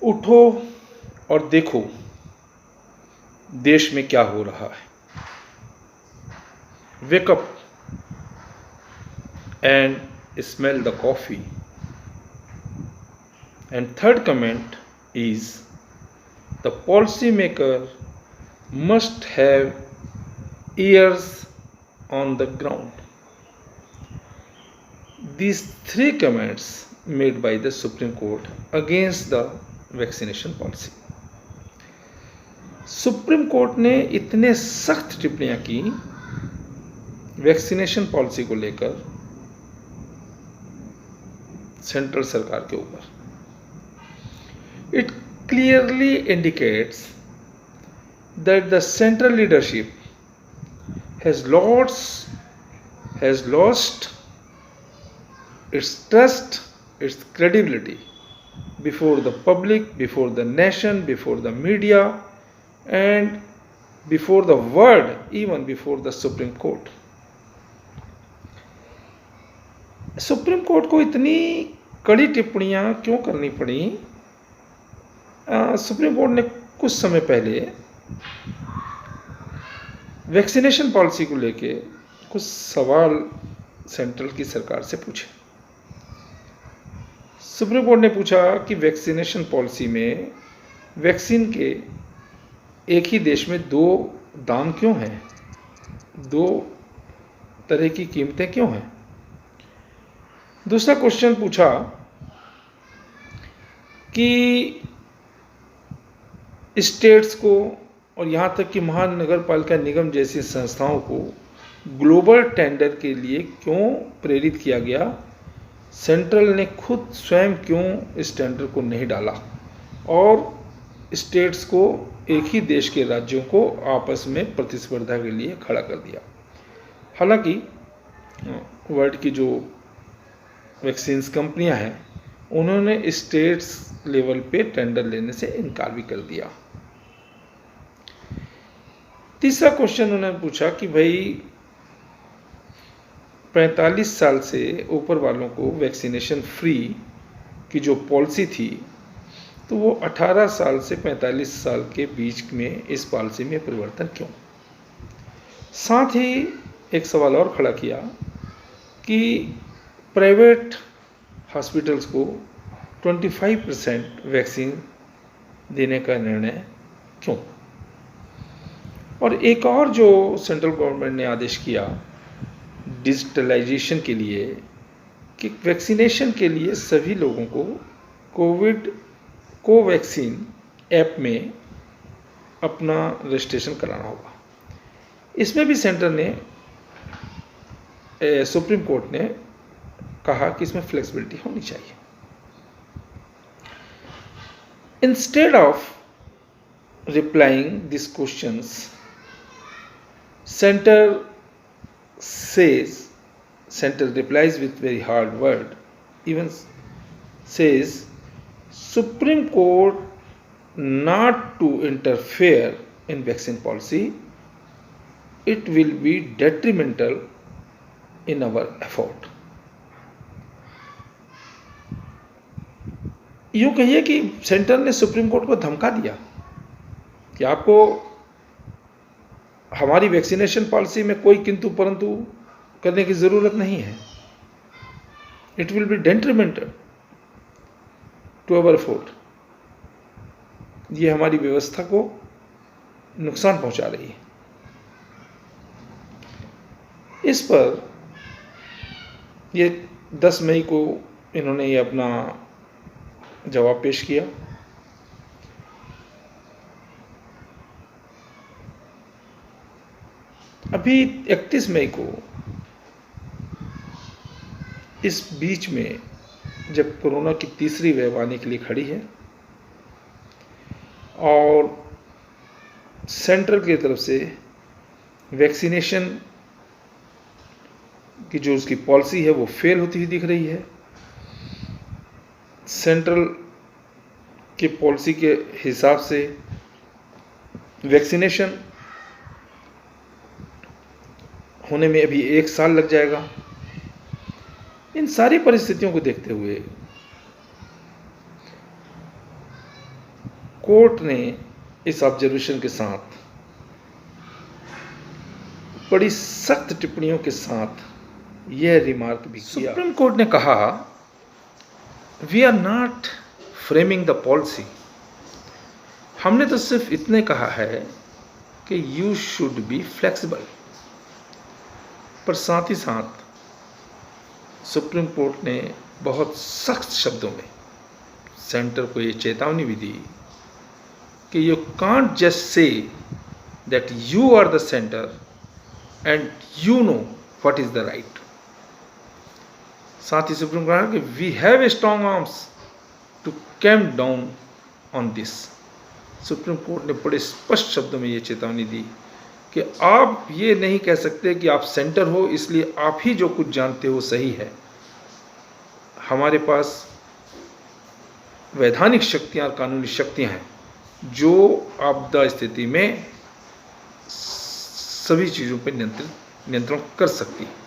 उठो और देखो देश में क्या हो रहा है। Wake up and smell the coffee. And third comment is the policymaker must have ears on the ground. These three comments made by the Supreme Court against the vaccination policy. Supreme Court ने इतने सख्त टिप्पणियां की vaccination policy को लेकर central सरकार के ऊपर। It clearly indicates that the central leadership has lost its trust, its credibility before the public, before the nation, before the media, and before the world, even before the Supreme Court. Supreme court को इतनी कड़ी टिप्पणियां क्यों करनी पड़ी? Supreme Court ने कुछ समय पहले वैक्सीनेशन पॉलिसी को लेके कुछ सवाल सेंट्रल की सरकार से पूछे। सुप्रीम कोर्ट ने पूछा कि वैक्सीनेशन पॉलिसी में वैक्सीन के एक ही देश में दो दाम क्यों हैं, दो तरह की कीमतें क्यों हैं। दूसरा क्वेश्चन पूछा कि स्टेट्स को और यहाँ तक कि महानगर पालिका निगम जैसी संस्थाओं को ग्लोबल टेंडर के लिए क्यों प्रेरित किया गया। सेंट्रल ने खुद स्वयं क्यों इस टेंडर को नहीं डाला और स्टेट्स को एक ही देश के राज्यों को आपस में प्रतिस्पर्धा के लिए खड़ा कर दिया। हालांकि वर्ल्ड की जो वैक्सीन्स कंपनियां हैं उन्होंने स्टेट्स लेवल पे टेंडर लेने से इनकार भी कर दिया। तीसरा क्वेश्चन उन्होंने पूछा कि भाई 45 साल से ऊपर वालों को वैक्सीनेशन फ्री की जो पॉलिसी थी तो वो 18 साल से 45 साल के बीच में इस पॉलिसी में परिवर्तन क्यों। साथ ही एक सवाल और खड़ा किया कि प्राइवेट हॉस्पिटल्स को 25% वैक्सीन देने का निर्णय क्यों। और एक और जो सेंट्रल गवर्नमेंट ने आदेश किया डिजिटलाइजेशन के लिए कि वैक्सीनेशन के लिए सभी लोगों को कोवैक्सीन ऐप में अपना रजिस्ट्रेशन कराना होगा। इसमें भी सेंटर ने सुप्रीम कोर्ट ने कहा कि इसमें फ्लेक्सिबिलिटी होनी चाहिए। Instead of replying this questions Center replies with very hard word, even says Supreme Court not to interfere in vaccine policy. It will be detrimental in our effort. यूं कहिए कि centre ने सुप्रीम कोर्ट को धमका दिया कि आपको हमारी वैक्सीनेशन पॉलिसी में कोई किंतु परंतु करने की जरूरत नहीं है। It will be detrimental to our effort. ये हमारी व्यवस्था को नुकसान पहुंचा रही है। इस पर ये 10 मई को इन्होंने ये अपना जवाब पेश किया। अभी 31 मई को इस बीच में जब कोरोना की तीसरी वेव आने के लिए खड़ी है और सेंट्रल की तरफ से वैक्सीनेशन की जो उसकी पॉलिसी है वो फेल होती हुई दिख रही है। सेंट्रल की पॉलिसी के हिसाब से वैक्सीनेशन होने में अभी 1 साल लग जाएगा। इन सारी परिस्थितियों को देखते हुए कोर्ट ने इस ऑब्जर्वेशन के साथ बड़ी सख्त टिप्पणियों के साथ यह रिमार्क भी किया। सुप्रीम कोर्ट ने कहा, we are not framing the policy. हमने तो सिर्फ इतने कहा है कि यू शुड बी फ्लेक्सिबल। पर साथ ही साथ सुप्रीम कोर्ट ने बहुत सख्त शब्दों में सेंटर को ये चेतावनी भी दी कि you can't just say that you are the centre and you know what is the right. साथ ही सुप्रीम कोर्ट ने कहा कि we have a strong arms to clamp down on this. Supreme Court ने बड़े स्पष्ट शब्दों में ये चेतावनी दी कि आप ये नहीं कह सकते कि आप सेंटर हो इसलिए आप ही जो कुछ जानते हो सही है। हमारे पास वैधानिक शक्तियां और कानूनी शक्तियां हैं जो आपदा स्थिति में सभी चीज़ों पर नियंत्रण कर सकती है।